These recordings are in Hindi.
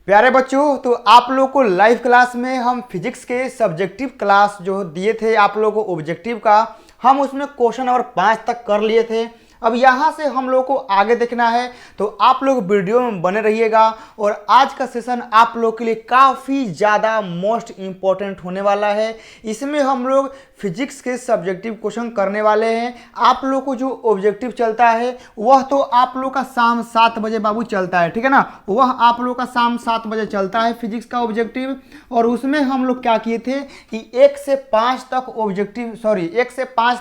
प्यारे बच्चों, तो आप लोग को लाइव क्लास में हम फिजिक्स के सब्जेक्टिव क्लास जो दिए थे आप लोगों को ऑब्जेक्टिव का, हम उसमें क्वेश्चन नंबर 5 तक कर लिए थे। अब यहाँ से हम लोग को आगे देखना है, तो आप लोग वीडियो में बने रहिएगा। और आज का सेशन आप लोग के लिए काफ़ी ज़्यादा मोस्ट इम्पॉर्टेंट होने वाला है। इसमें हम लोग फिजिक्स के सब्जेक्टिव क्वेश्चन करने वाले हैं। आप लोग को जो ऑब्जेक्टिव चलता है वह तो आप लोग का शाम 7 बजे बाबू चलता है, ठीक है ना। वह आप लोग का शाम 7 बजे चलता है फिजिक्स का ऑब्जेक्टिव। और उसमें हम लोग क्या किए थे कि 1 से 5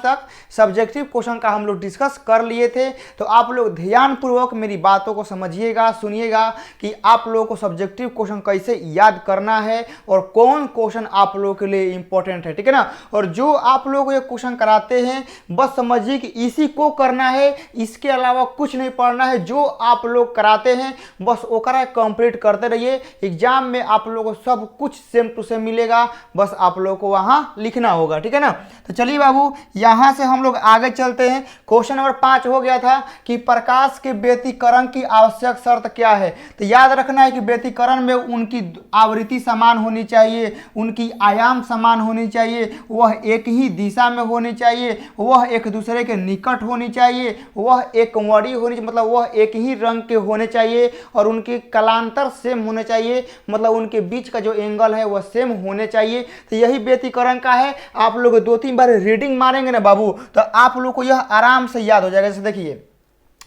तक सब्जेक्टिव क्वेश्चन का हम लोग डिस्कस कर लिए थे। तो आप लोग ध्यानपूर्वक मेरी बातों को समझिएगा, सुनिएगा कि आप लोगों को सब्जेक्टिव क्वेश्चन कैसे याद करना है और कौन क्वेश्चन आप लोगों के लिए इंपॉर्टेंट है, ठीक है ना। और जो आप लोगों को ये क्वेश्चन कराते हैं बस समझिए कि इसी को करना है, इसके अलावा कुछ नहीं पढ़ना है। जो आप लोग कराते हैं बस ओकरा कंप्लीट करते रहिए। एग्जाम में आप लोगों को सब कुछ सेम टू सेम मिलेगा, बस आप लोगों को वहां लिखना होगा, ठीक है ना। तो चलिए बाबू, यहां से हम लोग आगे चलते हैं। क्वेश्चन नंबर 5 हो गया था कि प्रकाश के व्यतिकरण की आवश्यक शर्त क्या है। तो याद रखना है कि व्यतिकरण में उनकी आवृत्ति समान होनी चाहिए, उनकी आयाम समान होनी चाहिए, वह एक ही दिशा में होनी चाहिए, वह एक दूसरे के निकट होनी चाहिए, वह एक वड़ी होनी चाहिए, मतलब वह एक ही रंग के होने चाहिए, और उनके कलांतर सेम होने चाहिए, मतलब उनके बीच का जो एंगल है वह सेम होने चाहिए। तो यही व्यतिकरण का है। आप लोग 2-3 बार रीडिंग मारेंगे ना बाबू, तो आप लोग को यह आराम से याद हो जाएगा। जैसे देखिए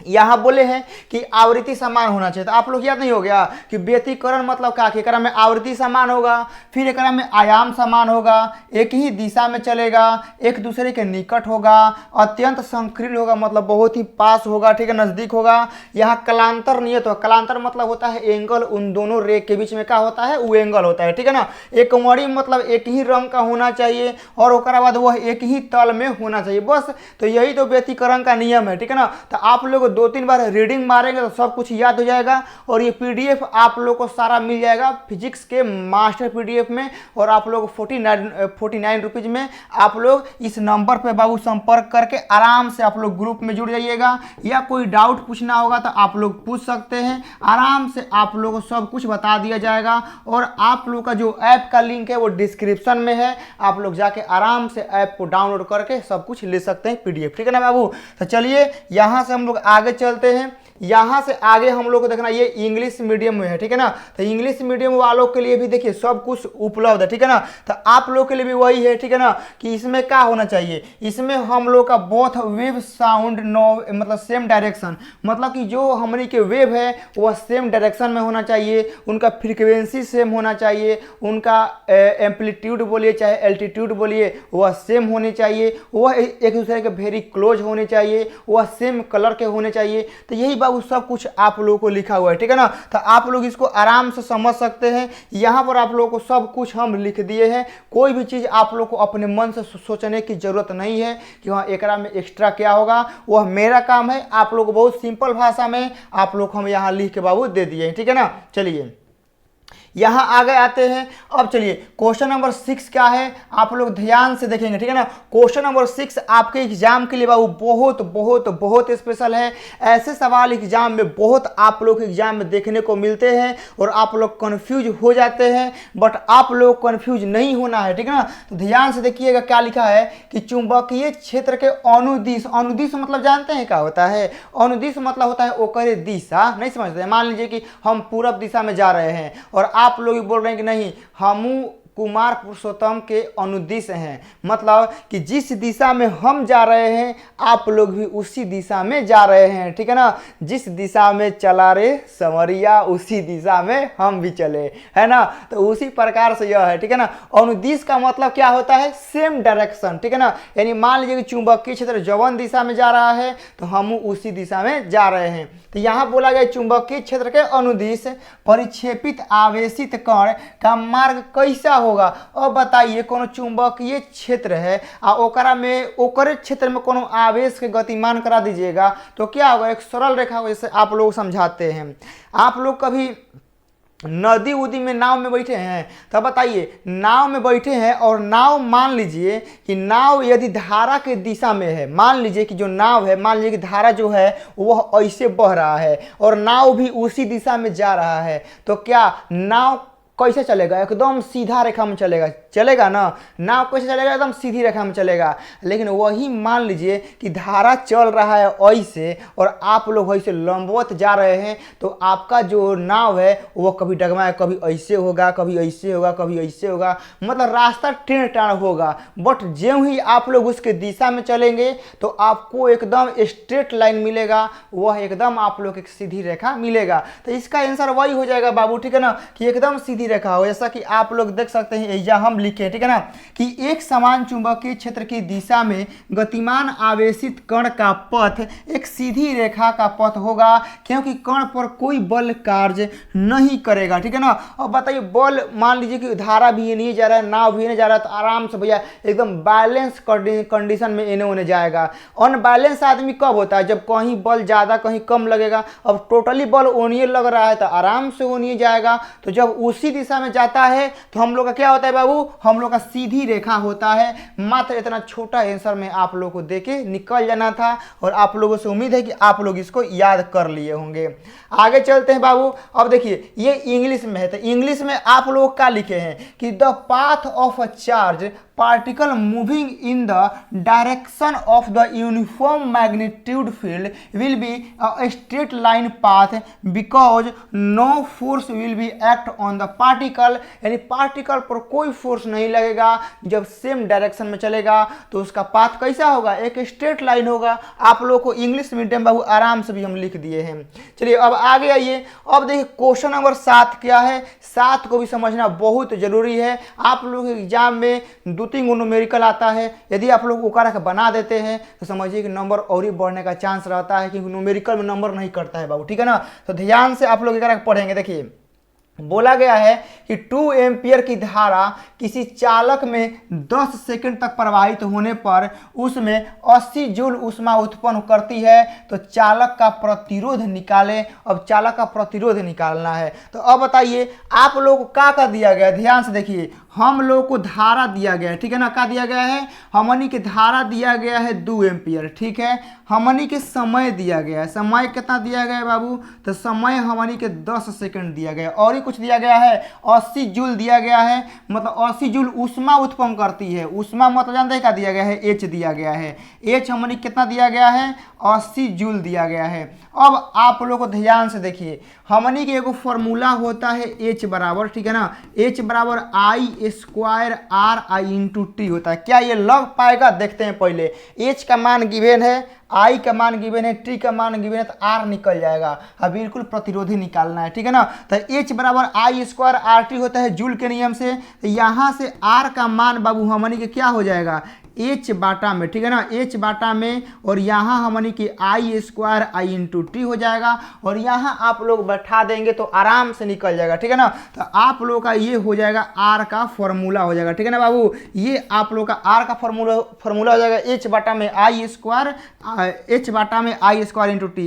यहाँ बोले हैं कि आवृत्ति समान होना चाहिए, तो आप लोग याद नहीं हो गया कि व्यतिकरण मतलब क्या, एकरा में आवृत्ति समान होगा, फिर एकरा में आयाम समान होगा, एक ही दिशा में चलेगा, एक दूसरे के निकट होगा, अत्यंत संकीर्ण होगा, मतलब बहुत ही पास होगा, ठीक है, नजदीक होगा। यहाँ कलांतर नियत होगा। कलांतर मतलब होता है एंगल, उन दोनों रे के बीच में क्या होता है, वो एंगल होता है, ठीक है ना। एक वड़ी मतलब एक ही रंग का होना चाहिए, और ओकरा बाद वह एक ही तल में होना चाहिए, बस। तो यही तो व्यतिकरण का नियम है, ठीक है ना। तो आप लोग 2-3 बार रीडिंग मारेंगे तो सब कुछ याद हो जाएगा। और ये पीडीएफ आप लोग को सारा मिल जाएगा फिजिक्स के मास्टर पीडीएफ में, और आप लोग 49 रुपीज में आप लोग इस नंबर पे बाबू संपर्क करके आराम से आप लोग ग्रुप में जुड़ जाइएगा। या कोई डाउट पूछना होगा तो आप लोग पूछ सकते हैं, आराम से आप लोग को सब कुछ बता दिया जाएगा। और आप लोग का जो ऐप का लिंक है वो डिस्क्रिप्शन में है, आप लोग जाके आराम से ऐप को डाउनलोड करके सब कुछ ले सकते हैं पीडीएफ, ठीक है ना बाबू। तो चलिए यहाँ से हम लोग आगे चलते हैं। यहाँ से आगे हम लोग को देखना, ये इंग्लिश मीडियम में है, ठीक है ना। तो इंग्लिश मीडियम वालों के लिए भी देखिए सब कुछ उपलब्ध है, ठीक है ना। तो आप लोग के लिए भी वही है, ठीक है ना, कि इसमें क्या होना चाहिए, इसमें हम लोग का बोथ वेव साउंड नो मतलब सेम डायरेक्शन, मतलब कि जो हमने के वेव है वह सेम डायरेक्शन में होना चाहिए, उनका फ्रीक्वेंसी सेम होना चाहिए, उनका एम्पलीट्यूड बोलिए चाहे एल्टीट्यूड बोलिए वह सेम होनी चाहिए, वह एक दूसरे के वेरी क्लोज होने चाहिए, वह सेम कलर के होने चाहिए। तो यही बाबू सब कुछ आप लोगों को लिखा हुआ है, ठीक है ना। तो आप लोग इसको आराम से समझ सकते हैं। यहाँ पर आप लोगों को सब कुछ हम लिख दिए हैं। कोई भी चीज़ आप लोग को अपने मन से सोचने की जरूरत नहीं है कि हाँ एकरा में एक्स्ट्रा क्या होगा, वह मेरा काम है। आप लोग बहुत सिंपल भाषा में आप लोग हम यहाँ लिख के बाबू दे दिए, ठीक है ना। चलिए यहाँ आगे आते हैं। अब चलिए क्वेश्चन नंबर 6 क्या है, आप लोग ध्यान से देखेंगे, ठीक है ना। क्वेश्चन नंबर 6 आपके एग्जाम के लिए बाबू बहुत बहुत बहुत स्पेशल है। ऐसे सवाल एग्जाम में बहुत आप लोग एग्जाम में देखने को मिलते हैं और आप लोग कंफ्यूज हो जाते हैं, बट आप लोग कंफ्यूज नहीं होना है, ठीक है ना। तो ध्यान से देखिएगा क्या लिखा है कि चुंबकीय क्षेत्र के अनुदिश, अनुदिश मतलब जानते हैं क्या होता है, अनुदिश मतलब होता है ओकरे दिशा, नहीं समझते। मान लीजिए कि हम पूरब दिशा में जा रहे हैं और आप लोग बोल रहे हैं कि नहीं हम कुमार पुरुषोत्तम के अनुदिश हैं, मतलब कि जिस दिशा में हम जा रहे हैं आप लोग भी उसी दिशा में जा रहे हैं, ठीक है ना। जिस दिशा में चला रे संवरिया उसी दिशा में हम भी चले, है ना। तो उसी प्रकार से यह है, ठीक है ना। अनुदिश का मतलब क्या होता है, सेम डायरेक्शन, ठीक है ना। यानी मान लीजिए कि चुंबकीय क्षेत्र जवन दिशा में जा रहा है तो हम उसी दिशा में जा रहे हैं। तो यहाँ बोला गया चुंबकीय क्षेत्र के अनुदिश परिक्षेपित आवेशित कण का मार्ग कैसा होगा। अब बताइए कोनो चुंबकीय क्षेत्र है आ ओकरा में ओकरे क्षेत्र में कोनो आवेश के गतिमान करा दीजिएगा तो क्या होगा, एक सरल रेखा जैसे आप लोग समझाते हैं। आप लोग कभी नदी उदी में नाव में बैठे हैं, तब बताइए नाव में बैठे हैं और नाव मान लीजिए कि नाव यदि धारा के दिशा में है, मान लीजिए कि जो नाव है, मान लीजिए कि धारा जो है वह ऐसे बह रहा है और नाव भी उसी दिशा में जा रहा है, तो क्या नाव कैसे चलेगा? एकदम सीधा रेखा में चलेगा, चलेगा ना? नाव कैसे चलेगा? एकदम सीधी रेखा में चलेगा। लेकिन वही मान लीजिए कि धारा चल रहा है ऐसे और आप लोग ऐसे लंबवत जा रहे हैं, तो आपका जो नाव है वो कभी डगमाए, कभी ऐसे होगा, कभी ऐसे होगा, कभी ऐसे होगा, मतलब रास्ता टेढ़ टाढ़ होगा। बट ज्यों ही आप लोग उसके दिशा में चलेंगे तो आपको एकदम स्ट्रेट लाइन मिलेगा, वह एकदम आप लोग एक सीधी रेखा मिलेगा। तो इसका आंसर वही हो जाएगा बाबू, ठीक है ना, कि एकदम सीधी रेखा हो। जैसा कि आप लोग देख सकते हैं या हम लिखे, ठीक है ना, कि एक समान चुंबकीय क्षेत्र की दिशा में गतिमान आवेशित कण का पथ एक सीधी रेखा का पथ होगा, क्योंकि कण पर कोई बल कार्य नहीं करेगा, ठीक है ना। और बताइए बल, मान लीजिए कि धारा भी नहीं जा रहा है, नाव भी नहीं जा रहा है, तो आराम से भैया एकदम बैलेंस कंडीशन में इन्हें होने जाएगा। अनबैलेंस आदमी कब होता है? जब कहीं बल ज़्यादा कहीं कम लगेगा। अब टोटली बल ओनिए लग रहा है तो आराम से ओनिए जाएगा। तो जब उसी दिशा में जाता है तो हम लोग का क्या होता है बाबू? हम लोग का सीधी रेखा होता है। मात्र इतना छोटा आंसर में आप लोगों को देके निकल जाना था और आप लोगों से उम्मीद है कि आप लोग इसको याद कर लिए होंगे। आगे चलते हैं बाबू। अब देखिए ये इंग्लिश में है, तो इंग्लिश में आप लोग क्या लिखे हैं कि the path of a charge particle moving in the direction of the uniform magnitude field will be a straight line path because no force will be act on the particle। यानी पार्टिकल पर कोई फोर्स नहीं लगेगा, जब सेम डायरेक्शन में चलेगा तो उसका पाथ कैसा होगा? एक स्ट्रेट लाइन होगा। आप लोग को इंग्लिश मीडियम बाबू आराम से भी हम लिख दिए हैं। चलिए अब आगे आइए। अब देखिए क्वेश्चन नंबर 7 क्या है, 7 को भी समझना बहुत जरूरी है। आप लोग एग्जाम में 2-3 न्यूमेरिकल आता है, यदि आप लोग उकारा बना देते हैं तो समझिए कि नंबर और ही बढ़ने का चांस रहता है, क्योंकि न्यूमेरिकल में नंबर नहीं करता है बाबू, ठीक है ना। तो ध्यान से आप लोग एकरा पढ़ेंगे। देखिए बोला गया है कि 2 एम्पियर की धारा किसी चालक में 10 सेकंड तक प्रवाहित होने पर उसमें 80 जूल ऊष्मा उत्पन्न करती है, तो चालक का प्रतिरोध निकालें। अब चालक का प्रतिरोध निकालना है, तो अब बताइए आप लोग को क्या दिया गया है? ध्यान से देखिए, हम लोग को धारा दिया गया है, ठीक है ना। क्या दिया गया है? हमनी के धारा दिया गया है 2 एम्पियर, ठीक है। हमनी के समय दिया गया है, समय कितना दिया गया है बाबू? तो समय हमनी के 10 सेकंड दिया गया है। और ही कुछ दिया गया है, 80 जूल दिया गया है, मतलब 80 जूल ऊष्मा उत्पन्न करती है। ऊष्मा मतलब जानते हैं क्या दिया गया है? एच दिया गया है। एच हमनी कितना दिया गया है? 80 जूल दिया गया है। अब आप लोग को ध्यान से देखिए, हमनी के एगो फॉर्मूला होता है एच बराबर, ठीक है ना, एच बराबर I² RI/T होता है। क्या ये लग पाएगा? देखते हैं पहले। एच का मान गिवन है, आई का मान गिवन है, टी का मान गिवन है, तो आर निकल जाएगा। अब बिल्कुल प्रतिरोधी निकालना है, ठीक है ना। तो एच बराबर I² RT होता है जूल के नियम से। तो यहाँ से आर का मान बाबू हमनी के क्या हो जाएगा? एच बाटा में, ठीक है ना, एच बाटा में, और यहाँ हमनी की I² I/T हो जाएगा, और यहाँ आप लोग बैठा देंगे तो आराम से निकल जाएगा, ठीक है ना। तो आप लोग का ये हो जाएगा आर का फॉर्मूला हो जाएगा, ठीक है ना बाबू। ये आप लोग का आर का फॉर्मूला हो जाएगा एच बाटा में I²,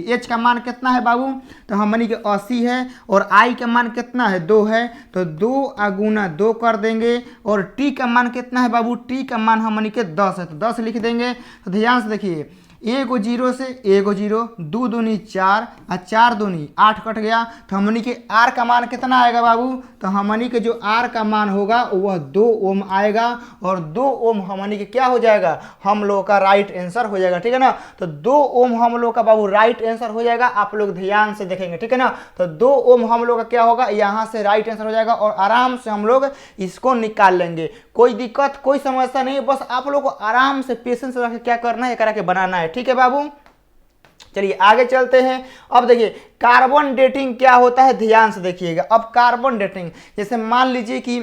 एच का मान कितना है बाबू? तो हमनी के 80 है, और आई का मान कितना है? 2 है, तो 2 × 2 कर देंगे। और टी का मान कितना है बाबू? टी का मान हमनी के 10 है, तो 10 लिख देंगे। तो ध्यान से देखिए, एगो जीरो से एगो जीरो, 2 दूनी 4 और 4 दूनी 8 कट गया। तो हमनी के आर का मान कितना आएगा बाबू? तो हमनी के जो आर का मान होगा वह 2 ओम आएगा, और 2 ओम हमनी के क्या हो जाएगा? हम लोग का राइट आंसर हो जाएगा, ठीक है ना। तो 2 ओम हम लोग का बाबू राइट आंसर हो जाएगा। आप लोग ध्यान से देखेंगे, ठीक है ना। तो 2 ओम हम लोग का क्या होगा? यहाँ से राइट आंसर हो जाएगा, और आराम से हम लोग इसको निकाल लेंगे। कोई दिक्कत, कोई समस्या नहीं, बस आप लोग को आराम से पेशेंस रख के क्या करना है, करा के बनाना है, ठीक है बाबू। चलिए आगे चलते हैं। अब देखिए कार्बन डेटिंग क्या होता है, ध्यान से देखिएगा। अब कार्बन डेटिंग, जैसे मान लीजिए कि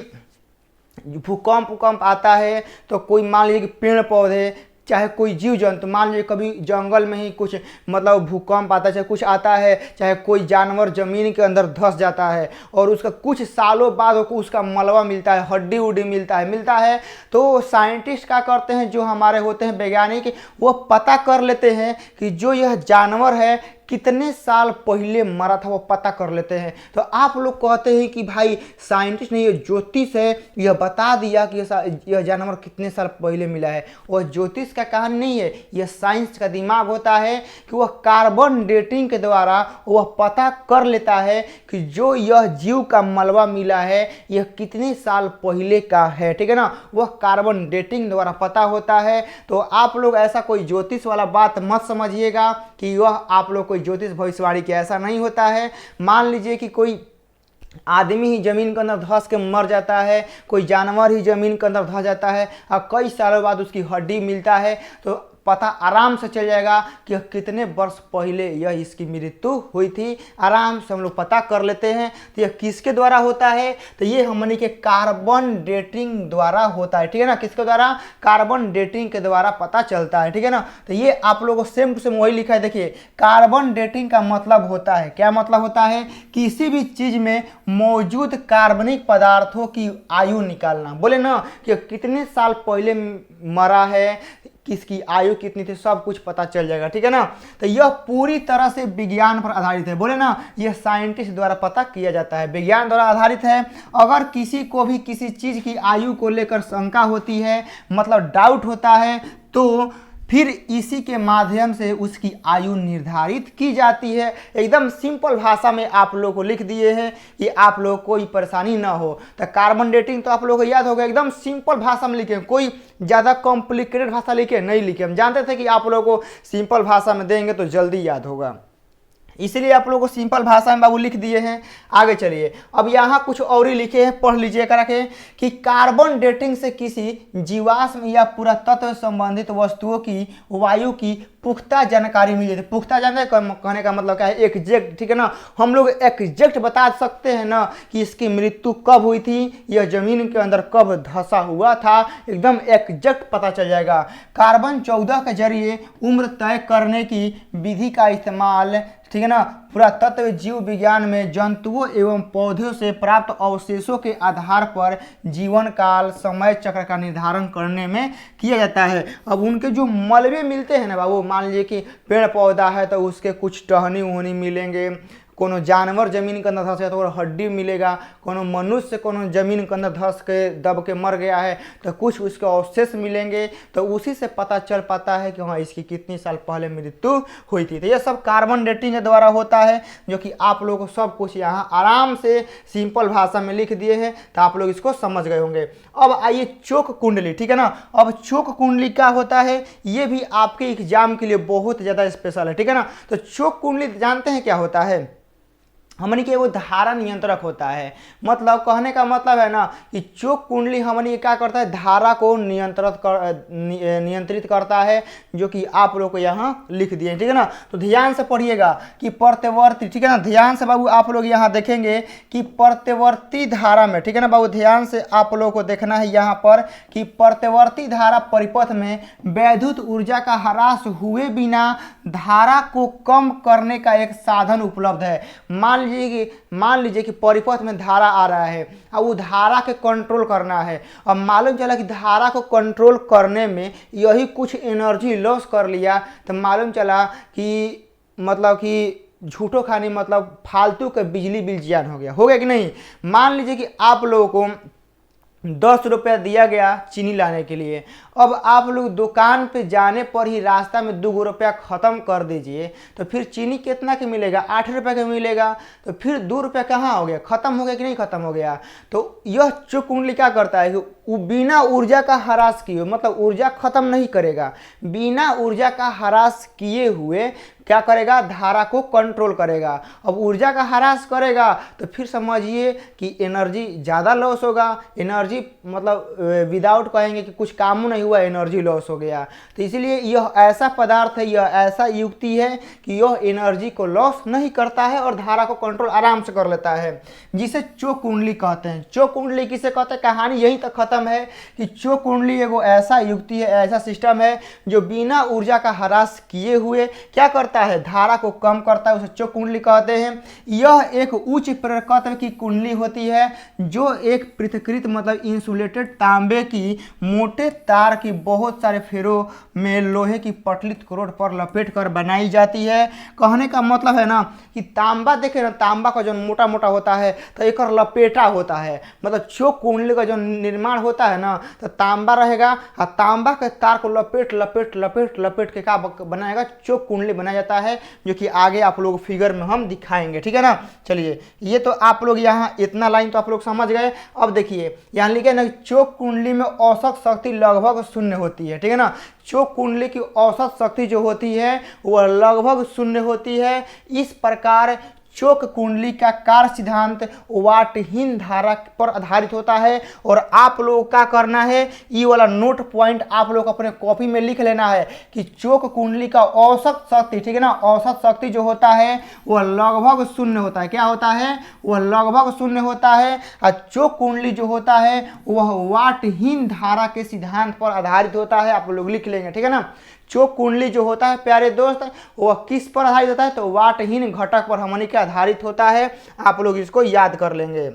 भूकंप आता है, तो कोई मान लीजिए कि पेड़ पौधे चाहे कोई जीव जंतु, मान लीजिए कभी जंगल में ही कुछ मतलब भूकंप आता है, चाहे कुछ आता है, चाहे कोई जानवर जमीन के अंदर धंस जाता है और उसका कुछ सालों बाद उसका मलबा मिलता है, हड्डी उड्डी मिलता है, तो साइंटिस्ट क्या करते हैं, जो हमारे होते हैं वैज्ञानिक, वो पता कर लेते हैं कि जो यह जानवर है कितने साल पहले मरा था वो पता कर लेते हैं। तो आप लोग कहते हैं कि भाई साइंटिस्ट ने, ये ज्योतिष है, यह बता दिया कि यह जानवर कितने साल पहले मिला है। वह ज्योतिष का कहानी नहीं है, यह साइंस का दिमाग होता है कि वह कार्बन डेटिंग के द्वारा वह पता कर लेता है कि जो यह जीव का मलबा मिला है यह कितने साल पहले का है, ठीक है ना। वह कार्बन डेटिंग द्वारा पता होता है। तो आप लोग ऐसा कोई ज्योतिष वाला बात मत समझिएगा कि वह आप लोग कोई ज्योतिष भविष्यवाणी के, ऐसा नहीं होता है। मान लीजिए कि कोई आदमी ही जमीन के अंदर धंस के मर जाता है, कोई जानवर ही जमीन के अंदर धंस जाता है और कई सालों बाद उसकी हड्डी मिलता है, तो पता आराम से चल जाएगा कि कितने वर्ष पहले यह इसकी मृत्यु हुई थी। आराम से हम लोग पता कर लेते हैं। तो यह किसके द्वारा होता है, तो ये हमने के कार्बन डेटिंग द्वारा होता है, ठीक है ना। किसके द्वारा, कार्बन डेटिंग के द्वारा पता चलता है, ठीक है ना। तो ये आप लोगों को सेम टू सेम वही लिखा है। देखिए कार्बन डेटिंग का मतलब होता है, क्या मतलब होता है, किसी भी चीज में मौजूद कार्बनिक पदार्थों की आयु निकालना। बोले ना कि कितने साल पहले मरा है, किसकी आयु कितनी थी, सब कुछ पता चल जाएगा, ठीक है ना। तो यह पूरी तरह से विज्ञान पर आधारित है। बोले ना यह साइंटिस्ट द्वारा पता किया जाता है, विज्ञान द्वारा आधारित है। अगर किसी को भी किसी चीज की आयु को लेकर शंका होती है, मतलब डाउट होता है, तो फिर इसी के माध्यम से उसकी आयु निर्धारित की जाती है। एकदम सिंपल भाषा में आप लोगों को लिख दिए हैं कि आप लोग को कोई परेशानी ना हो। तो कार्बन डेटिंग तो आप लोगों को याद होगा, एकदम सिंपल भाषा में लिखे, कोई ज़्यादा कॉम्प्लिकेटेड भाषा लिखे नहीं लिखे। हम जानते थे कि आप लोगों को सिंपल भाषा में देंगे तो जल्दी याद होगा, इसलिए आप लोगों को सिंपल भाषा में बाबू लिख दिए हैं। आगे चलिए, अब यहाँ कुछ और ही लिखे हैं, पढ़ लीजिए करके कि कार्बन डेटिंग से किसी जीवाश्म या पुरातत्व संबंधित वस्तुओं की वायु की पुख्ता जानकारी मिली थी। पुख्ता जानकारी कहने का मतलब क्या है, एग्जैक्ट, ठीक है ना। हम लोग एग्जैक्ट बता सकते हैं ना कि इसकी मृत्यु कब हुई थी, यह जमीन के अंदर कब धंसा हुआ था, एकदम एग्जैक्ट पता चल जाएगा। कार्बन 14 के जरिए उम्र तय करने की विधि का इस्तेमाल, ठीक है ना, पुरातत्व जीव विज्ञान में जंतुओं एवं पौधों से प्राप्त अवशेषों के आधार पर जीवन काल, समय चक्र का निर्धारण करने में किया जाता है। अब उनके जो मलबे मिलते हैं ना बाबू, मान लीजिए कि पेड़ पौधा है तो उसके कुछ टहनी वहनी मिलेंगे, कोनो जानवर जमीन के अंदर धंस गया तो हड्डी मिलेगा, कोनो मनुष्य कोनो जमीन के अंदर धंस के दब के मर गया है तो कुछ उसके अवशेष मिलेंगे। तो उसी से पता चल पाता है कि हाँ इसकी कितनी साल पहले मृत्यु हुई थी। तो ये सब कार्बन डेटिंग के द्वारा होता है, जो कि आप लोगों को सब कुछ यहाँ आराम से सिंपल भाषा में लिख दिए हैं, तो आप लोग इसको समझ गए होंगे। अब आइए चोक कुंडली, ठीक है ना। अब चोक कुंडली क्या होता है, ये भी आपके एग्जाम के लिए बहुत ज़्यादा स्पेशल है, ठीक है ना। तो चोक कुंडली जानते हैं क्या होता है, हमनी के वो धारा नियंत्रक होता है। मतलब कहने का मतलब है ना कि चोक कुंडली हमनी क्या करता है, धारा को नियंत्रित करता है, जो कि आप लोग को यहाँ लिख दिए, ठीक है ना। तो ध्यान से पढ़िएगा कि प्रत्यवर्ती, ठीक है ना, ध्यान से बाबू आप लोग यहाँ देखेंगे कि प्रत्यवर्ती धारा में, ठीक है ना बाबू, ध्यान से आप लोग को देखना है यहाँ पर कि प्रत्यवर्ती धारा परिपथ में वैद्युत ऊर्जा का ह्रास हुए बिना धारा को कम करने का एक साधन उपलब्ध है। मान लीजिए कि परिपथ में धारा आ रहा है, अब वो धारा के कंट्रोल करना है। अब मालूम चला कि धारा को कंट्रोल करने में यही कुछ एनर्जी लॉस कर लिया, तो मालूम चला कि मतलब कि झूठो खानी, मतलब फालतू का बिजली बिल जियान हो गया कि नहीं। मान लीजिए कि आप लोगों को 10 रुपया दिया गया चीनी लाने के लिए, अब आप लोग दुकान पे जाने पर ही रास्ता में 2 रुपया ख़त्म कर दीजिए, तो फिर चीनी कितना के मिलेगा, 8 रुपये का मिलेगा। तो फिर 2 रुपया कहाँ हो गया, ख़त्म हो गया कि नहीं ख़त्म हो गया। तो यह चोक कुंडली क्या करता है कि वो बिना ऊर्जा का ह्रास किए, मतलब ऊर्जा खत्म नहीं करेगा, बिना ऊर्जा का ह्रास किए हुए क्या करेगा, धारा को कंट्रोल करेगा। अब ऊर्जा का ह्रास करेगा तो फिर समझिए कि एनर्जी ज़्यादा लॉस होगा। एनर्जी मतलब विदाउट कहेंगे कि कुछ काम नहीं हुआ, एनर्जी लॉस हो गया। तो इसलिए यह ऐसा पदार्थ है, यह ऐसा युक्ति है कि यह एनर्जी को लॉस नहीं करता है और धारा को कंट्रोल आराम से कर लेता है, जिसे चोक कुंडली कहते हैं। चोक कुंडली किसे कहते हैं, कहानी यहीं तक खत्म है कि चोक कुंडली एगो ऐसा युक्ति है, ऐसा सिस्टम है जो बिना ऊर्जा का ह्रास किए हुए क्या करता है, धारा को कम करता है, उसे चोक कुंडली कहते हैं। यह एक उच्च प्रेरकत्व की कुंडली होती है जो एक पृथक्कृत मतलब इंसुलेटेड तांबे की मोटे तार तार की बहुत सारे फेरों में लोहे की पतली करोड पर लपेट कर बनाई जाती है। कहने का मतलब है ना कि तांबा, देखे ना, तांबा का जो मोटा मोटा होता है तो एक लपेटा होता है, मतलब चोक कुंडली का जो निर्माण होता है ना तो तांबा रहेगा और तांबा के तार को लपेट लपेट लपेट लपेट के क्या बनाएगा, चोक कुंडली बनाया जाता है, जो कि आगे आप लोग फिगर में हम दिखाएंगे। ठीक है ना। चलिए, ये तो आप लोग यहाँ इतना लाइन तो आप लोग समझ गए। अब देखिए यहाँ लिखे ना, चोक कुंडली में औसत शक्ति लगभग शून्य होती है। ठीक है ना। चोक कुंडली की औसत शक्ति जो होती है वह लगभग शून्य होती है। इस प्रकार चोक कुंडली का कार्य सिद्धांत वाटहीन धारा पर आधारित होता है। और आप लोगों को क्या करना है, ये वाला नोट पॉइंट आप लोग अपने कॉपी में लिख लेना है कि चोक कुंडली का औसत शक्ति, ठीक है ना, औसत शक्ति जो होता है वह लगभग शून्य होता है। क्या होता है, वह लगभग शून्य होता है। और चोक कुंडली जो होता है वह वाटहीन धारा के सिद्धांत पर आधारित होता है। आप लोग लिख लेंगे। ठीक है ना। चोक कुंडली जो होता है प्यारे दोस्त वह किस पर आधारित होता है, तो वाटहीन घटक पर हमनी के आधारित होता है। आप लोग इसको याद कर लेंगे।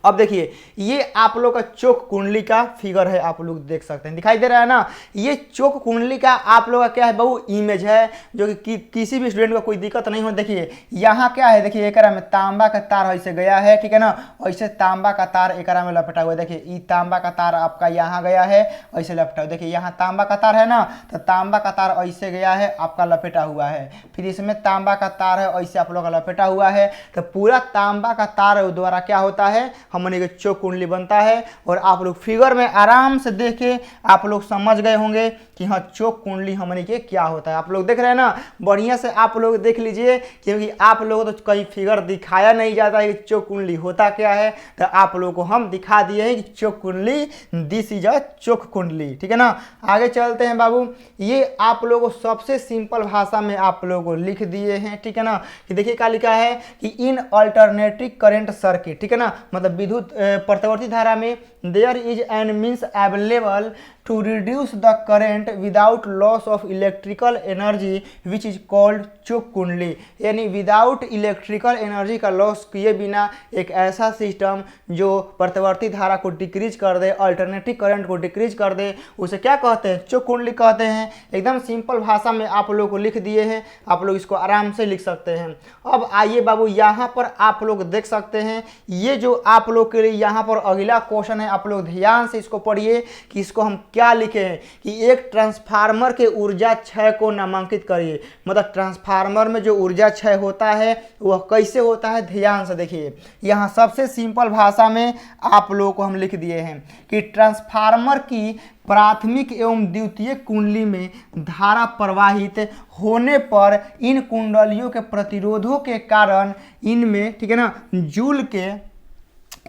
अब देखिए ये आप लोग का चोक कुंडली का फिगर है, आप लोग देख सकते हैं, दिखाई दे रहा है ना। ये चोक कुंडली का आप लोग का क्या है बहु इमेज है, जो कि किसी भी स्टूडेंट को कोई दिक्कत नहीं हो। देखिए यहाँ क्या है, देखिए एकरा में तांबा का तार ऐसे गया है। ठीक है ना। ऐसे तांबा का तार एकरा में लपेटा हुआ है। देखिए ये तांबा का तार आपका यहाँ गया है, ऐसे लपेटा हुआ। देखिए यहाँ तांबा का तार है ना, तो तांबा का तार ऐसे गया है, आपका लपेटा हुआ है। फिर इसमें तांबा का तार है, ऐसे आप लोग का लपेटा हुआ है। तो पूरा तांबा का तार द्वारा क्या होता है, हमने के चोक कुंडली बनता है। और आप लोग फिगर में आराम से देख के आप लोग समझ गए होंगे कि हाँ चोक कुंडली हमने के क्या होता है। आप लोग देख रहे हैं ना, बढ़िया से आप लोग देख लीजिए, क्योंकि आप लोगों तो कई फिगर दिखाया नहीं जाता है कि चोक कुंडली होता क्या है, तो आप लोगों को हम दिखा दिए हैं कि चोक कुंडली, दिस इज अ चोक कुंडली। ठीक है ना। आगे चलते हैं बाबू, ये आप लोगों को सबसे सिंपल भाषा में आप लोगों को लिख दिए हैं। ठीक है ना। कि देखिए क्या लिखा है कि इन अल्टरनेटिव करंट सर्किट, ठीक है ना, मतलब विद्युत प्रतिवर्ती धारा में there is an means available to reduce the current without loss of electrical energy which is called choke कुंडली। यानी विदाउट इलेक्ट्रिकल एनर्जी का लॉस किए बिना एक ऐसा सिस्टम जो प्रतिवर्ती धारा को डिक्रीज कर दे, अल्टरनेटिव करंट को डिक्रीज कर दे, उसे क्या कहते हैं, चोक कुंडली कहते हैं। एकदम सिंपल भाषा में आप लोग को लिख दिए हैं, आप लोग इसको आराम से लिख सकते हैं। अब आइए बाबू, यहाँ पर आप लोग देख सकते हैं, ये जो आप लोग के लिए यहाँ पर अगला क्वेश्चन है, आप लोग ध्यान से इसको पढ़िए कि इसको हम क्या लिखे हैं कि एक ट्रांसफार्मर के ऊर्जा क्षय को नामांकित करिए। मतलब ट्रांसफार्मर में जो ऊर्जा क्षय होता है वह कैसे होता है, ध्यान से देखिए। यहाँ सबसे सिंपल भाषा में आप लोगों को हम लिख दिए हैं कि ट्रांसफार्मर की प्राथमिक एवं द्वितीय कुंडली में धारा प्रवाहित होने पर इन कुंडलियों के प्रतिरोधों के कारण इनमें, ठीक है ना, जूल के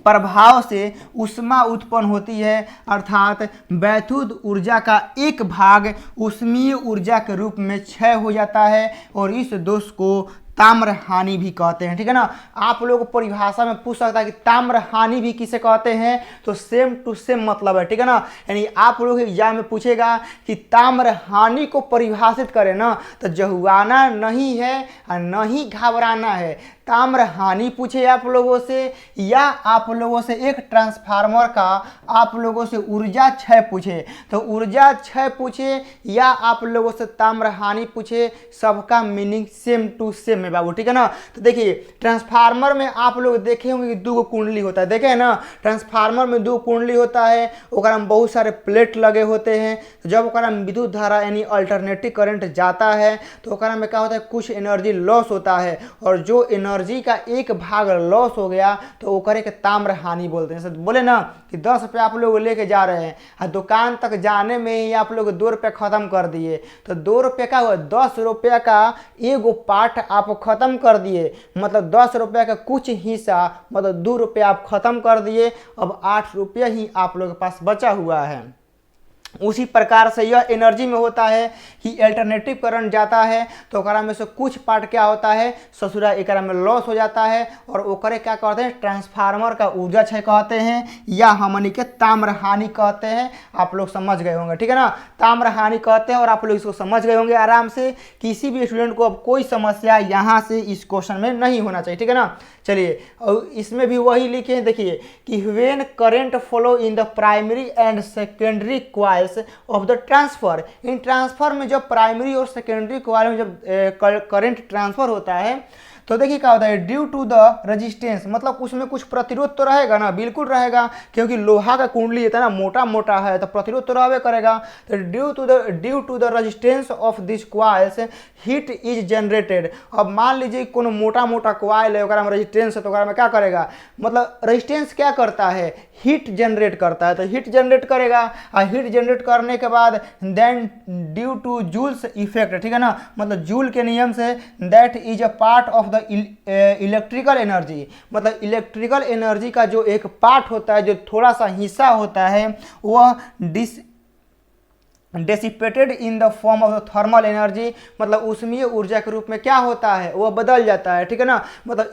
प्रभाव से ऊष्मा उत्पन्न होती है। अर्थात वैद्युत ऊर्जा का एक भाग ऊष्मीय ऊर्जा के रूप में क्षय हो जाता है और इस दोष को ताम्र हानि भी कहते हैं। ठीक है ना। आप लोग परिभाषा में पूछ सकता है कि ताम्र हानि भी किसे कहते हैं, तो सेम टू सेम मतलब है। ठीक है ना। यानी आप लोग एग्जाम में पूछेगा कि ताम्र हानि को परिभाषित करें ना, तो जहुआना नहीं है और न ही घबराना है। ताम्र हानि पूछे आप लोगों से, या आप लोगों से एक ट्रांसफार्मर का आप लोगों से ऊर्जा क्षय पूछे, तो ऊर्जा क्षय पूछे या आप लोगों से ताम्र हानि पूछे, सबका मीनिंग सेम टू सेम है बाबू। ठीक है ना। तो देखिए ट्रांसफार्मर में आप लोग देखे होंगे कि दो कुंडली होता है, देखे है ना, ट्रांसफार्मर में दो कुंडली होता है, ओकरा में बहुत सारे प्लेट लगे होते हैं। तो जब ओकरा में विद्युत धारा यानी अल्टरनेटिव करंट जाता है तो ओकरा में क्या होता है, कुछ एनर्जी लॉस होता है, और जो एनर्जी का एक भाग लॉस हो गया तो ओकरे के ताम्र हानि बोलते हैं। जैसे बोले ना कि 10 रुपये आप लोग लेके जा रहे हैं और दुकान तक जाने में ही आप लोग 2 रुपये खत्म कर दिए, तो 2 रुपये का हुआ, 10 रुपये का एगो पार्ट आप खत्म कर दिए, मतलब 10 रुपये का कुछ हिस्सा, मतलब 2 रुपये आप खत्म कर दिए। अब 8 रुपये ही आप लोग के पास बचा हुआ है। उसी प्रकार से यह एनर्जी में होता है कि अल्टरनेटिव करंट जाता है तो ओकरा में से कुछ पार्ट क्या होता है, ससुरा एकरा में लॉस हो जाता है, और ओकरे क्या कहते हैं, ट्रांसफार्मर का ऊर्जा क्षय कहते हैं, या हमनी के ताम्र हानि कहते हैं। आप लोग समझ गए होंगे। ठीक है ना। ताम्र हानि कहते हैं और आप लोग इसको समझ गए होंगे आराम से। किसी भी स्टूडेंट को अब कोई समस्या यहाँ से इस क्वेश्चन में नहीं होना चाहिए। ठीक है ना। चलिए, और इसमें भी वही लिखे हैं, देखिए कि when current flow in the primary and secondary coil coils of the transfer. In transfer में जब प्राइमरी और सेकेंडरी कॉइल में जब करंट ट्रांसफर होता है तो देखिए क्या होता है, ड्यू टू द रेजिस्टेंस, मतलब उसमें कुछ प्रतिरोध तो रहेगा ना, बिल्कुल रहेगा, क्योंकि लोहा का कुंडली इतना मोटा मोटा है तो प्रतिरोध तो रहबे करेगा। तो due to the resistance of this coils heat is generated. अब मान लीजिए कोनो मोटा मोटा क्वाइल है, में रेजिस्टेंस है, तो में क्या करेगा, मतलब रेजिस्टेंस क्या करता है, हीट जनरेट करता है, तो हीट जनरेट करेगा। और हीट जनरेट करने के बाद then due to Joule's effect, ठीक है ना, मतलब जूल के नियम से, that is a part of the electrical energy, मतलब इलेक्ट्रिकल एनर्जी का जो एक पार्ट होता है, जो थोड़ा सा हिस्सा होता है, वह dissipated in the form of thermal energy, मतलब ऊष्मीय ऊर्जा के रूप में क्या होता है, वह बदल जाता है, ठीक है ना। मतलब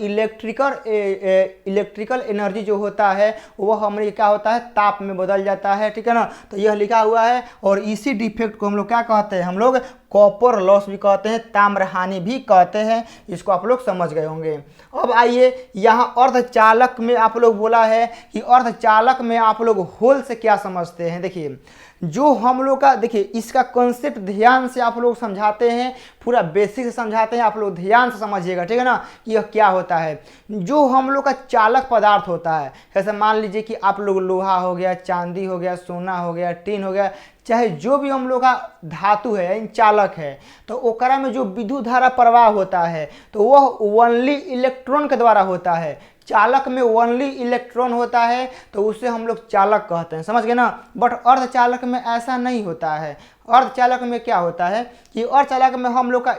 इलेक्ट्रिकल एनर्जी जो होता है वह हमारे क्या होता है, ताप में बदल जाता है, ठीक है ना। तो यह लिखा हुआ है, और इसी डिफेक्ट को हम लोग क्या कहते हैं, हम लोग कॉपर लॉस भी कहते हैं, ताम्रहानि भी कहते हैं। इसको आप लोग समझ गए होंगे। अब आइए यहाँ अर्धचालक में आप लोग बोला है कि अर्धचालक में आप लोग होल से क्या समझते हैं। देखिए जो हम लोग का, देखिए इसका कॉन्सेप्ट ध्यान से आप लोग समझाते हैं, पूरा बेसिक से समझाते हैं, आप लोग ध्यान से समझिएगा, ठीक है ना, कि यह क्या होता है। जो हम लोग का चालक पदार्थ होता है, जैसे मान लीजिए कि आप लोग लोहा हो गया, चांदी हो गया, सोना हो गया, टीन हो गया, चाहे जो भी हम लोग का धातु है, चालक है, तो ओकरा में जो विद्युत धारा प्रवाह होता है तो वह ओनली इलेक्ट्रॉन के द्वारा होता है। चालक में ओनली इलेक्ट्रॉन होता है तो उसे हम लोग चालक कहते हैं, समझ गए ना। बट अर्धचालक में ऐसा नहीं होता है। अर्धचालक में क्या होता है कि अर्धचालक में हम लोग का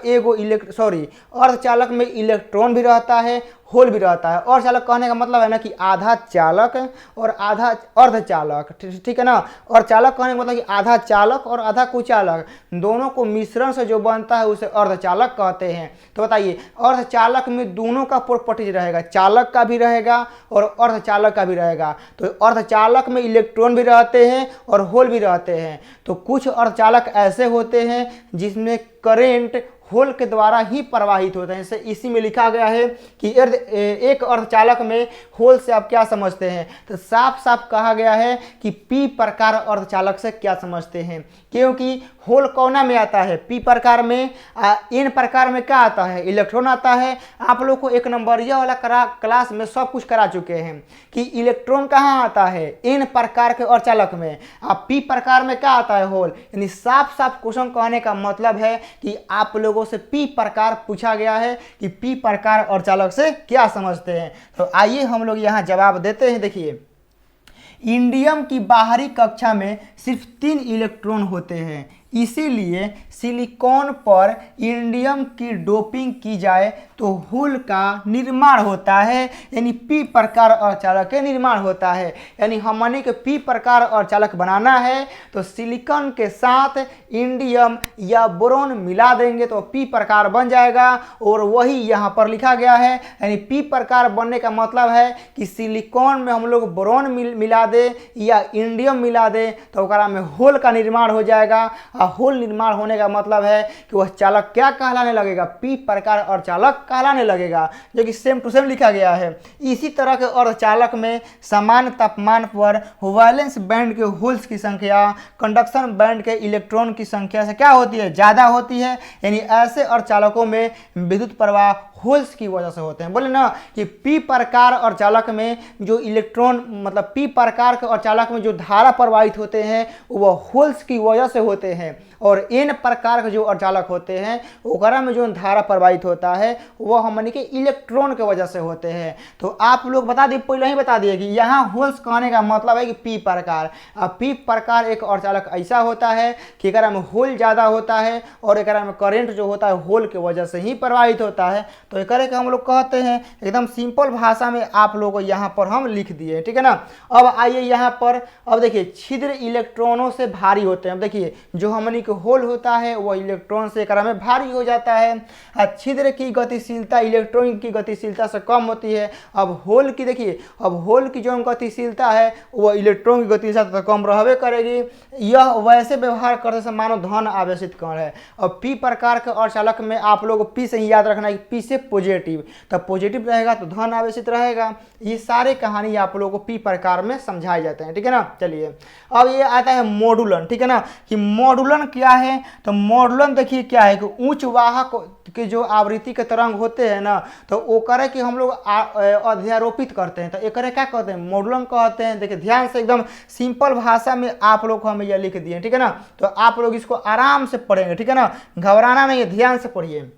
अर्धचालक में इलेक्ट्रॉन भी रहता है, होल भी रहता है। अर्धचालक कहने का मतलब है ना कि आधा चालक और आधा अर्धचालक, ठीक है ना। और चालक कहने का मतलब कि आधा चालक और आधा कुचालक, दोनों को मिश्रण से जो बनता है उसे अर्धचालक कहते हैं। तो बताइए अर्धचालक में दोनों का प्रॉपर्टीज रहेगा, चालक का भी रहेगा और अर्धचालक का भी रहेगा। तो अर्धचालक में इलेक्ट्रॉन भी रहते हैं और होल भी रहते हैं। तो कुछ अर्धचालक ऐसे होते हैं जिसमें करेंट होल के द्वारा ही प्रवाहित होते हैं। इसी में लिखा गया है कि एक अर्धचालक में होल से आप क्या समझते हैं, तो साफ साफ कहा गया है कि पी प्रकार अर्धचालक से क्या समझते हैं, क्योंकि होल कौना में आता है, पी प्रकार में। एन प्रकार में क्या आता है, इलेक्ट्रॉन आता है। आप लोग को एक नंबरिया वाला क्लास में सब कुछ करा चुके हैं कि इलेक्ट्रॉन कहाँ आता है, एन प्रकार के अर्धचालक में। आप पी प्रकार में क्या आता है, होल। यानी साफ साफ क्वेश्चन कहने का मतलब है कि आप लोगों से पी प्रकार पूछा गया है कि पी प्रकार अर्धचालक से क्या समझते हैं। तो आइए हम लोग यहाँ जवाब देते हैं। देखिए इंडियम की बाहरी कक्षा में सिर्फ 3 इलेक्ट्रॉन होते हैं, इसीलिए सिलिकॉन पर इंडियम की डोपिंग की जाए तो होल का निर्माण होता है, यानी पी प्रकार अर्धचालक के निर्माण होता है। यानी हमने के पी प्रकार अर्धचालक बनाना है तो सिलिकॉन के साथ इंडियम या बोरोन मिला देंगे तो पी प्रकार बन जाएगा। और वही यहाँ पर लिखा गया है, यानी पी प्रकार बनने का मतलब है कि सिलिकॉन में हम लोग बोरोन मिला दे या इंडियम मिला दे तो ओकरा में होल का निर्माण हो जाएगा। होल निर्माण होने का मतलब है कि वह चालक क्या कहलाने लगेगा, पी प्रकार अर्धचालक कहलाने लगेगा, जो कि सेम टू सेम लिखा गया है। इसी तरह के अर्धचालक में समान तापमान पर वैलेंस बैंड के होल्स की संख्या कंडक्शन बैंड के इलेक्ट्रॉन की संख्या से क्या होती है, ज़्यादा होती है। यानी ऐसे अर्धचालकों में विद्युत प्रवाह होल्स की वजह से होते हैं। बोले ना कि पी प्रकार अर्धचालक में जो इलेक्ट्रॉन, मतलब पी प्रकार के अर्धचालक में जो धारा प्रवाहित होते हैं वह होल्स की वजह से होते हैं। और एन प्रकार के जो अर्धचालक होते हैं ओकरा में जो धारा प्रवाहित होता है वह हमने के इलेक्ट्रॉन के वजह से होते हैं। तो आप लोग बता दिए, पहले ही बता दिए कि यहाँ होल्स कहने का मतलब है कि पी प्रकार। अब पी प्रकार एक अर्धचालक ऐसा होता है कि एकरा में होल ज़्यादा होता है और एकरा में करंट जो होता है होल के वजह से ही प्रवाहित होता है। तो एक हम लोग कहते हैं, एकदम सिंपल भाषा में आप लोगों को यहाँ पर हम लिख दिए, ठीक है ना। अब आइए यहाँ पर, अब देखिए छिद्र इलेक्ट्रॉनों से भारी होते हैं। अब देखिए जो हमने अधिक होल होता है वो इलेक्ट्रॉन से एकरा में भारी हो जाता है। छिद्र की गतिशीलता इलेक्ट्रॉन की गतिशीलता से कम होती है। अब होल की देखिए, अब होल की जो गतिशीलता है वो इलेक्ट्रॉन की गतिशीलता से कम रहबे करेगी। यह वैसे व्यवहार करने से मानो धन आवेशित कण है। अब पी प्रकार के अर्धचालक में आप लोग पी से ही याद रखना है कि पी से पॉजिटिव, तब पॉजिटिव रहेगा तो धन आवेशित रहेगा। ये सारे कहानी आप लोगों को पी प्रकार में समझाए जाते हैं, ठीक है ना। चलिए अब ये आता है मॉडुलन, ठीक है ना, कि मॉडुलन क्या है। तो मॉडुलन देखिए क्या है कि उच्च वाहक के जो आवृत्ति के तरंग होते हैं ना, तो ओकरे के हम लोग अध्यारोपित करते हैं, तो एकरे क्या कहते हैं, मॉडुलन कहते हैं। देखिए ध्यान से एकदम सिंपल भाषा में आप लोग को हमें यह लिख दिए, ठीक है ना। तो आप लोग इसको आराम से पढ़ेंगे, ठीक है ना, घबराना नहीं है, ध्यान से पढ़िए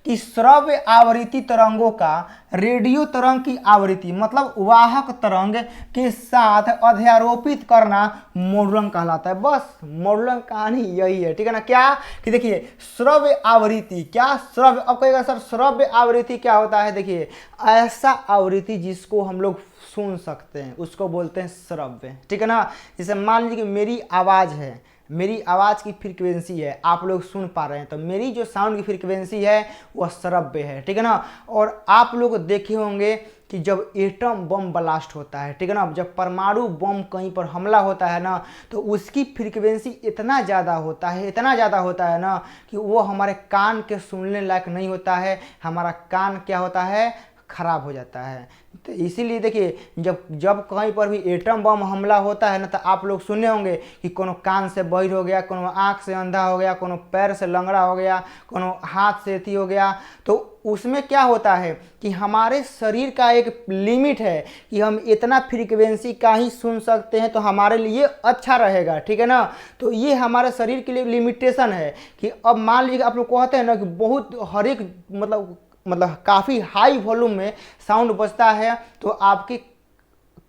कि श्रव्य आवृत्ति तरंगों का रेडियो तरंग की आवृत्ति मतलब वाहक तरंग के साथ अध्यारोपित करना मॉडुलन कहलाता है। बस मॉडुलन कहानी यही है, ठीक है ना। क्या कि देखिए श्रव्य आवृत्ति, क्या श्रव्य, अब कहेगा सर श्रव्य आवृत्ति क्या होता है। देखिए ऐसा आवृत्ति जिसको हम लोग सुन सकते हैं उसको बोलते हैं श्रव्य, ठीक है ना। जैसे मान लीजिए कि मेरी आवाज़ है, मेरी आवाज़ की फ्रीक्वेंसी है, आप लोग सुन पा रहे हैं, तो मेरी जो साउंड की फ्रीक्वेंसी है वह श्रव्य है, ठीक है ना। और आप लोग देखे होंगे कि जब एटम बम ब्लास्ट होता है, ठीक है ना, जब परमाणु बम कहीं पर हमला होता है ना, तो उसकी फ्रीक्वेंसी इतना ज़्यादा होता है, इतना ज़्यादा होता है ना कि वो हमारे कान के सुनने लायक नहीं होता है। हमारा कान क्या होता है, खराब हो जाता है। तो इसीलिए देखिए जब कहीं पर भी एटम बम हमला होता है ना, तो आप लोग सुने होंगे कि कोनो कान से बहिर हो गया, कोनो आँख से अंधा हो गया, कोनो पैर से लंगड़ा हो गया, कोनो हाथ से अथी हो गया। तो उसमें क्या होता है कि हमारे शरीर का एक लिमिट है कि हम इतना फ्रीक्वेंसी का ही सुन सकते हैं, तो हमारे लिए अच्छा रहेगा, ठीक है ना। तो ये हमारे शरीर के लिए लिमिटेशन है कि अब मान लीजिए आप लोग कहते हैं ना कि बहुत हर एक मतलब काफ़ी हाई वॉल्यूम में साउंड बजता है, तो आपके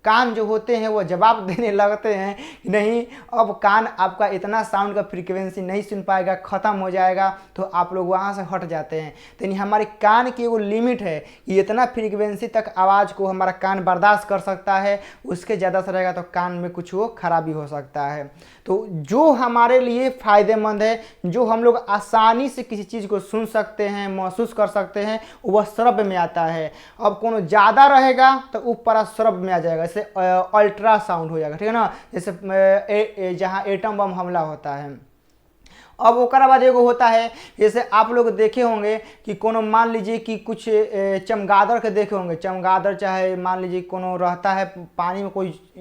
कान जो होते हैं वो जवाब देने लगते हैं कि नहीं, अब कान आपका इतना साउंड का फ्रीक्वेंसी नहीं सुन पाएगा, ख़त्म हो जाएगा, तो आप लोग वहाँ से हट जाते हैं। तो यानी हमारे कान की एगो लिमिट है कि इतना फ्रीक्वेंसी तक आवाज़ को हमारा कान बर्दाश्त कर सकता है, उसके ज़्यादा से रहेगा तो कान में कुछ वो खराबी हो सकता है। तो जो हमारे लिए फ़ायदेमंद है, जो हम लोग आसानी से किसी चीज़ को सुन सकते हैं, महसूस कर सकते हैं, वह श्रव्य में आता है। अब कोनो ज़्यादा रहेगा तो ऊपर श्रव्य में आ जाएगा, जैसे अल्ट्रासाउंड हो जाएगा, ठीक है ना, जैसे जहाँ एटम बम हमला होता है। अब ओकरा बाद एगो होता है, जैसे आप लोग देखे होंगे कि कोनो मान लीजिए कि कुछ चमगादड़ के देखे होंगे, चमगादड़ चाहे मान लीजिए कोनो रहता है पानी में,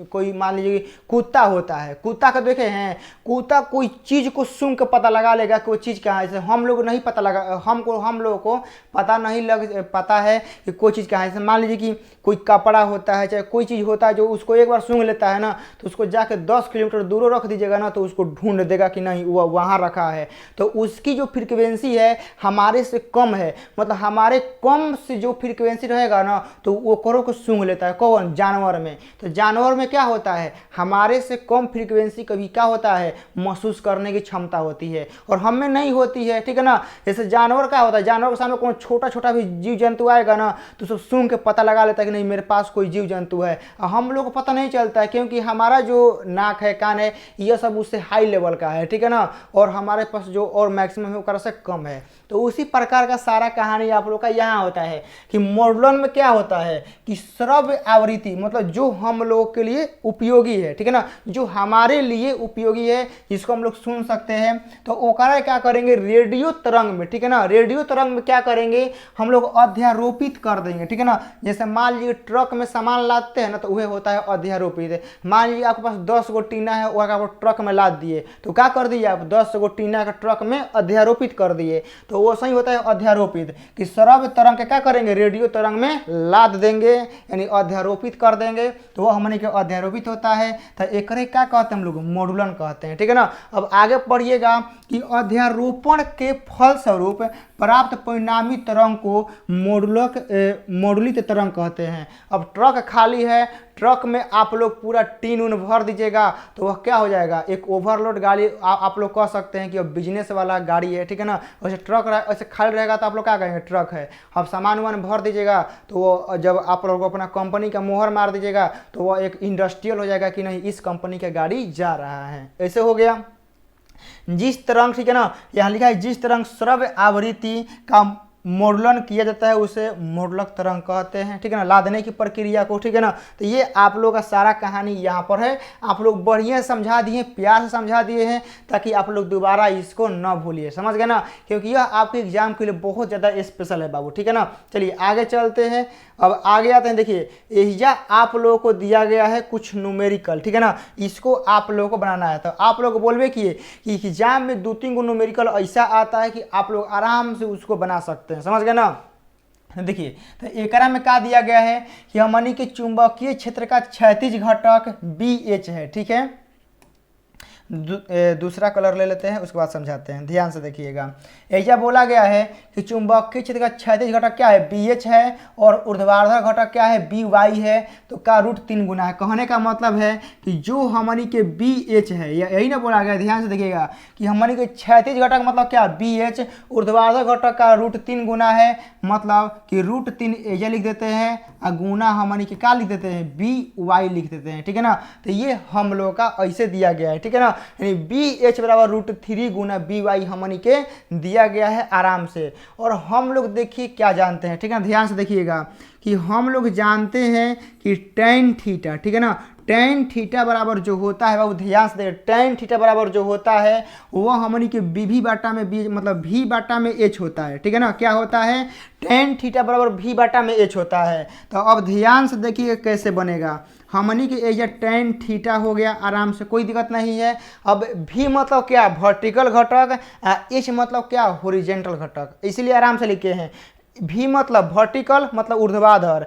कोई मान लीजिए कुत्ता होता है, कुत्ता का देखे हैं, कुत्ता कोई चीज़ को सूंघ के पता लगा लेगा कि वो चीज़ कहाँ है। जैसे हम लोग नहीं पता लगा, हम लोगों को पता है कि कोई चीज़ कहाँ है। जैसे मान लीजिए कि कोई कपड़ा होता है, चाहे कोई चीज़ होता है, जो उसको एक बार सूंघ लेता है ना, तो उसको जाके 10 किलोमीटर दूर रख दीजिएगा ना, तो उसको ढूंढ देगा कि नहीं वो वहाँ रखा है। तो उसकी जो फ्रीक्वेंसी है हमारे से कम है, मतलब हमारे कम से जो फ्रीक्वेंसी रहेगा ना, तो वो करो को सूंघ लेता है। कौन? जानवर में। तो जानवर में क्या होता है, हमारे से कम फ्रीक्वेंसी कभी क्या होता है, महसूस करने की क्षमता होती है, और हम में नहीं होती है, ठीक है ना। जैसे जानवर क्या होता है, जानवर के सामने कौन छोटा छोटा भी जीव जंतु आएगा ना, तो सब सूंघ के पता लगा लेता है कि नहीं मेरे पास कोई जीव जंतु है। हम लोग को पता नहीं चलता है, क्योंकि हमारा जो नाक है, कान है, यह सब उससे हाई लेवल का है, ठीक है ना, और हमारे पास जो और मैक्सिमम है वो से कम है। तो उसी प्रकार का सारा कहानी आप लोग का यहाँ होता है कि मॉडुलन में क्या होता है कि श्रव्य आवृत्ति मतलब जो हम लोगों के लिए उपयोगी है, ठीक है ना, जो हमारे लिए उपयोगी है, जिसको हम लोग सुन सकते हैं, तो ओकरा क्या करेंगे, रेडियो तरंग में, ठीक है ना, रेडियो तरंग में क्या करेंगे, हम लोग अध्यारोपित कर देंगे, ठीक है ना। जैसे मान लीजिए ट्रक में सामान लादते हैं ना, तो वह होता है अध्यारोपित। मान लीजिए आपके पास 10 गो टीना है, वह आप ट्रक में लाद दिए, तो क्या कर दिए आप, 10 गो टीना का ट्रक में अध्यारोपित कर दिए, तो वो सही होता है अध्यारोपित। कि श्रव्य तरंग के क्या करेंगे, रेडियो तरंग में लाद देंगे, यानी अध्यारोपित कर देंगे, तो वो हमने के अध्यारोपित होता है। तो एकरे क्या कहते हैं हम लोग, मॉडुलन कहते हैं, ठीक है ना। अब आगे पढ़िएगा कि अध्यारोपण के फलस्वरूप प्राप्त परिणामी तरंग को मॉडुलित तरंग कहते हैं। अब ट्रक खाली है, ट्रक में आप लोग पूरा टीन उन भर दीजिएगा, तो वह क्या हो जाएगा, एक ओवरलोड गाड़ी आप लोग कह सकते हैं कि अब बिजनेस वाला गाड़ी है, ठीक है ना। वैसे ट्रक ऐसे खाली रहेगा तो आप लोग क्या कहेंगे, ट्रक है। अब सामान वामान भर दीजिएगा, तो वो जब आप लोग अपना कंपनी का मोहर मार दीजिएगा, तो वह एक इंडस्ट्रियल हो जाएगा कि नहीं इस कंपनी का गाड़ी जा रहा है, ऐसे हो गया। जिस तरंग, ठीक है ना, यहाँ लिखा है जिस तरंग श्रव्य आवृत्ति का मोडलन किया जाता है उसे मोडलक तरंग कहते हैं, ठीक है ना, लादने की प्रक्रिया को, ठीक है ना। तो ये आप लोग का सारा कहानी यहाँ पर है, आप लोग बढ़िया समझा दिए, प्यार से समझा दिए हैं ताकि आप लोग दोबारा इसको न भूलिए, समझ गए ना, क्योंकि यह आपके एग्जाम के लिए बहुत ज़्यादा स्पेशल है बाबू, ठीक है ना। चलिए आगे चलते हैं, अब आगे आते हैं। देखिए एहिजा आप लोगों को दिया गया है कुछ न्यूमेरिकल, ठीक है ना, इसको आप लोगों को बनाना है। तो आप लोग बोलबे किए कि एग्जाम में 2-3 न्यूमेरिकल ऐसा आता है कि आप लोग आराम से उसको बना सकते हैं, समझ गए ना। देखिए तो एकरा में क्या दिया गया है कि हमनी के चुंबकीय क्षेत्र का क्षैतिज घटक BH है, ठीक है। दूसरा कलर ले लेते हैं, उसके बाद समझाते हैं, ध्यान से देखिएगा। ऐसा बोला गया है कि चुंबकीय क्षेत्र का क्षैतिज घटक क्या है, BH है, और ऊर्ध्वाधर घटक क्या है, BY है, तो का √3 गुना है। कहने का मतलब है कि जो हमनी के BH है, यही ना बोला गया, ध्यान से देखिएगा कि हमनी के क्षैतिज घटक मतलब क्या, BH, ऊर्ध्वाधर घटक का √3 गुना है, मतलब कि √3 ऐसा लिख देते हैं, और गुना हमनी के क्या लिख देते हैं, BY लिख देते हैं, ठीक है ना। तो ये हम लोग का ऐसे दिया गया है, ठीक है ना, यानी BH बराबर √3 गुना BY हमनी के दिया गया है आराम से। और हम लोग देखिए क्या जानते हैं, ठीक है ना, ध्यान से देखिएगा कि हम लोग जानते हैं कि tan थीटा, ठीक है ना, tan थीटा बराबर जो होता है, बाबू ध्यान से देखिए, tan थीटा बराबर जो होता है वह हमनी के BV बाटा में B मतलब V बाटा में H होता है, ठीक है ना। क्या होता है, tan थीटा बराबर V बाटा में H होता है। तो अब ध्यान से देखिए कैसे बनेगा, हमनी के एरिया tan थीटा हो गया आराम से, कोई दिक्कत नहीं है। अब V मतलब क्या, वर्टिकल घटक, H मतलब क्या, हॉरिजॉन्टल घटक, इसलिए आराम से लिखे हैं। V मतलब वर्टिकल मतलब ऊर्ध्वाधर,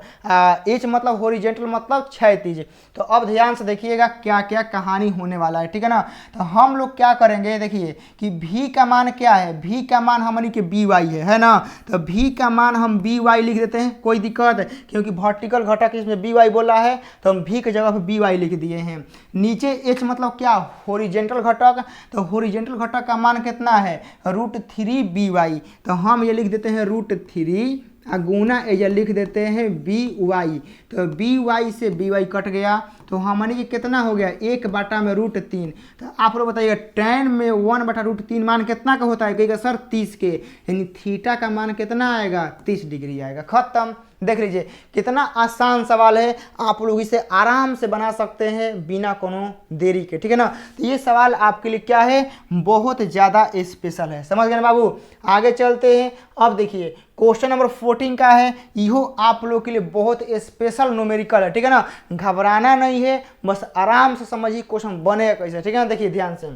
H मतलब हॉरिजॉन्टल मतलब क्षैतिज। तो अब ध्यान से देखिएगा क्या क्या कहानी होने वाला है, ठीक है ना। तो हम लोग क्या करेंगे, देखिए कि V का मान क्या है, V का मान हमनी के BY है ना। तो V का मान हम BY लिख देते हैं, कोई दिक्कत, क्योंकि वर्टिकल घटक इसमें BY बोला है तो हम V की जगह पर BY लिख दिए हैं। नीचे H मतलब क्या, हॉरिजॉन्टल घटक, तो हॉरिजॉन्टल घटक का मान कितना है, √3 BY, तो हम ये लिख देते हैं √3 गुना एजा लिख देते हैं BY। तो BY से BY कट गया, तो हमने ये कितना हो गया, 1 बाटा में √3। तो आप लोग बताइएगा tan में 1 बटा √3 मान कितना का होता है, कहेगा सर 30 के, यानी थीटा का मान कितना आएगा, 30 डिग्री आएगा, खत्म। देख लीजिए कितना आसान सवाल है, आप लोग इसे आराम से बना सकते हैं बिना कोनो देरी के, ठीक है ना। तो ये सवाल आपके लिए क्या है, बहुत ज़्यादा स्पेशल है, समझ गए बाबू। आगे चलते हैं, अब देखिए क्वेश्चन नंबर 14 का है, इहो आप लोग के लिए बहुत स्पेशल न्यूमेरिकल है, ठीक है ना, घबराना नहीं है, बस आराम से समझिए क्वेश्चन बनेगा कैसे, ठीक है ना। देखिए ध्यान से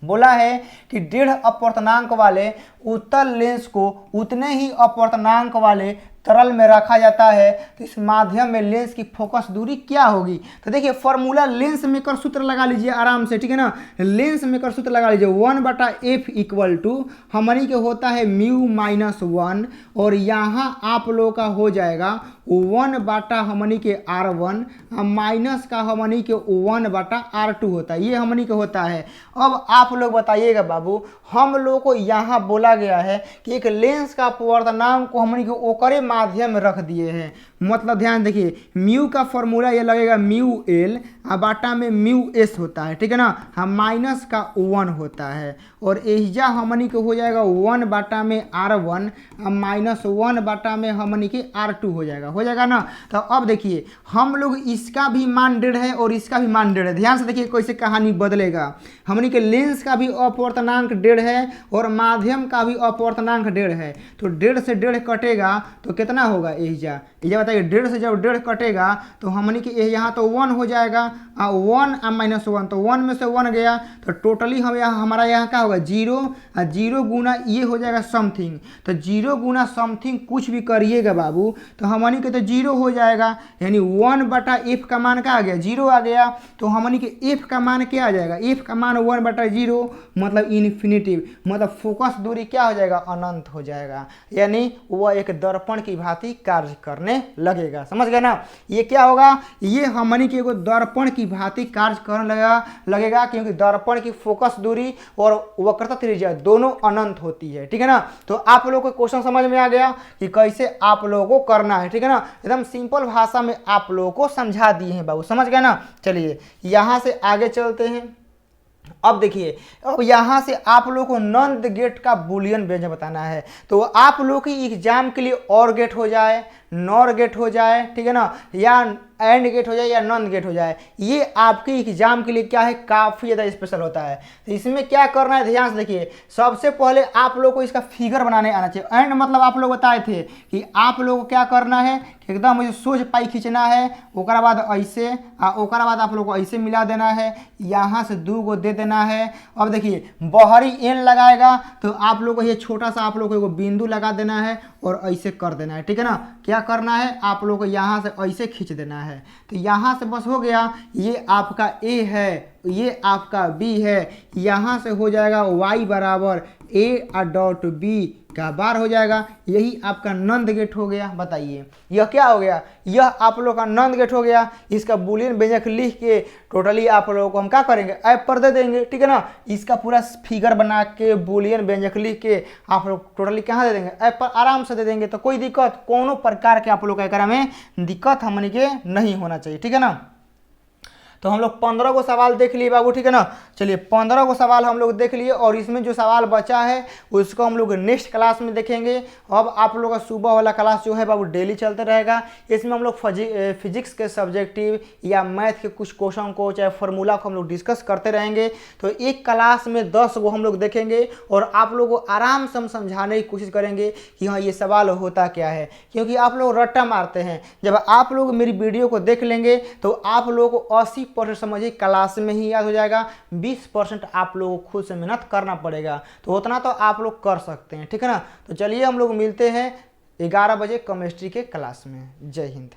बोला है कि 1.5 अपवर्तनांक वाले उत्तल लेंस को उतने ही अपवर्तनांक वाले तरल में रखा जाता है, तो इस माध्यम में लेंस की फोकस दूरी क्या होगी। तो देखिए फॉर्मूला लेंस मेकर सूत्र लगा लीजिए आराम से, ठीक है ना, लेंस मेकर सूत्र लगा लीजिए, 1/f इक्वल टू हमनी के होता है μ-1, और यहाँ आप लोगों का हो जाएगा 1 बाटा हमनी के R1 माइनस का हमनी के 1 बाटा R2 होता है, ये हमनी के होता है। अब आप लोग बताइएगा बाबू, हम लोग को यहाँ बोला गया है कि एक लेंस का अपवर्तनांक को हमनी के ओकरे माध्यम में रख दिए हैं, मतलब ध्यान देखिए म्यू का फॉर्मूला ये लगेगा μL बाटा में μS होता है, ठीक है ना, हम माइनस का 1 होता है, और एहिजा हमनी के हो जाएगा 1 बाटा में R1 माइनस 1 बाटा में हमनी के R2 हो जाएगा ना। तो अब देखिए हम लोग इसका भी मान 1.5 है और इसका भी मान 1.5 है, ध्यान से देखिए कैसे कहानी बदलेगा। हमनी के लेंस का भी अपवर्तनांक 1.5 है और माध्यम का भी अपवर्तनांक 1.5 है, तो 1.5 से 1.5 कटेगा तो कितना होगा, एहिजा बताइए 1.5 से जब 1.5 कटेगा तो हमनी के यहाँ तो 1 हो जाएगा, 1 माइनस 1, तो 1 में से 1 गया, तो टोटली हम यहाँ हमारा यहाँ क्या होगा 0 गुना ये हो जाएगा समथिंग, तो 0 गुना समथिंग कुछ भी करिएगा बाबू तो हमनी के तो 0 हो जाएगा, यानी 1/f का मान क्या आ गया, 0 आ गया। तो हमनी के f का मान क्या आ जाएगा, f का मान 1/0 मतलब इन्फिनिटिव, मतलब फोकस दूरी क्या हो जाएगा, अनंत हो जाएगा, यानी वह एक दर्पण की भांति कार्य करने लगेगा, समझ गए ना। ये क्या होगा, ये हमनी के एगो दर्पण की भांति कार्य करने लगेगा, क्योंकि दर्पण की फोकस दूरी और वक्रता त्रिज्या दोनों अनंत होती है, ठीक है ना। तो आप लोगों को क्वेश्चन समझ में आ गया कि कैसे आप लोगों को करना है, ठीक है ना, एकदम सिंपल भाषा में आप लोगों को समझा दिए हैं बाबू, समझ गए ना। चलिए यहाँ से आगे चलते हैं, अब देखिए, अब यहाँ से आप लोगों को नंद गेट का बुलियन व्यंजक बताना है। तो आप लोग की एग्जाम के लिए और गेट हो जाए, नॉर गेट हो जाए, ठीक है ना, या एंड गेट हो जाए या नॉन गेट हो जाए, ये आपके एग्जाम के लिए क्या है, काफ़ी ज़्यादा स्पेशल होता है। तो इसमें क्या करना है, ध्यान से देखिए। सबसे पहले आप लोग को इसका फिगर बनाने आना चाहिए। एंड मतलब आप लोग बताए थे कि आप लोग को क्या करना है, एकदम मुझे सोच पाई खींचना है, ओकरा बाद ऐसे, ओकरा बाद आप लोग को ऐसे मिला देना है, यहाँ से 2 गो दे देना है। अब देखिए बाहरी एन लगाएगा तो आप लोग को ये छोटा सा आप लोग को एगो बिंदु लगा देना है और ऐसे कर देना है, ठीक है ना। क्या करना है, आप लोग को यहाँ से ऐसे खींच देना है। तो यहाँ से बस हो गया, ये आपका ए है, ये आपका बी है, यहाँ से हो जाएगा y बराबर ए डॉट बी का बार हो जाएगा। यही आपका नंद गेट हो गया। बताइए यह क्या हो गया, यह आप लोग का नंद गेट हो गया। इसका बुलियन व्यंजक लिख के टोटली आप लोगों को हम क्या करेंगे, ऐप पर दे देंगे, ठीक है ना। इसका पूरा फिगर बना के बुलियन व्यंजक लिख के आप लोग टोटली कहाँ दे देंगे, ऐप पर आराम से दे देंगे। तो कोई दिक्कत, कोनो प्रकार के आप लोग का एकरा में दिक्कत हमने के नहीं होना चाहिए, ठीक है ना। तो हम लोग 15 को सवाल देख लिए बाबू, ठीक है ना। चलिए 15 को सवाल हम लोग देख लिए और इसमें जो सवाल बचा है उसको हम लोग नेक्स्ट क्लास में देखेंगे। अब आप लोग का सुबह वाला क्लास जो है बाबू डेली चलते रहेगा। इसमें हम लोग फिजिक्स के सब्जेक्टिव या मैथ के कुछ क्वेश्चन को, चाहे फार्मूला को हम लोग डिस्कस करते रहेंगे। तो एक क्लास में 10 को हम लोग देखेंगे और आप लोग को आराम से हम समझाने की कोशिश करेंगे कि हाँ ये सवाल होता क्या है, क्योंकि आप लोग रट्टा मारते हैं। जब आप लोग मेरी वीडियो को देख लेंगे तो आप लोग को 80% समझिए क्लास में ही याद हो जाएगा, 20% आप लोगों को खुद से मेहनत करना पड़ेगा। तो उतना तो आप लोग कर सकते हैं, ठीक है ना। तो चलिए हम लोग मिलते हैं 11 बजे केमिस्ट्री के क्लास में। जय हिंद।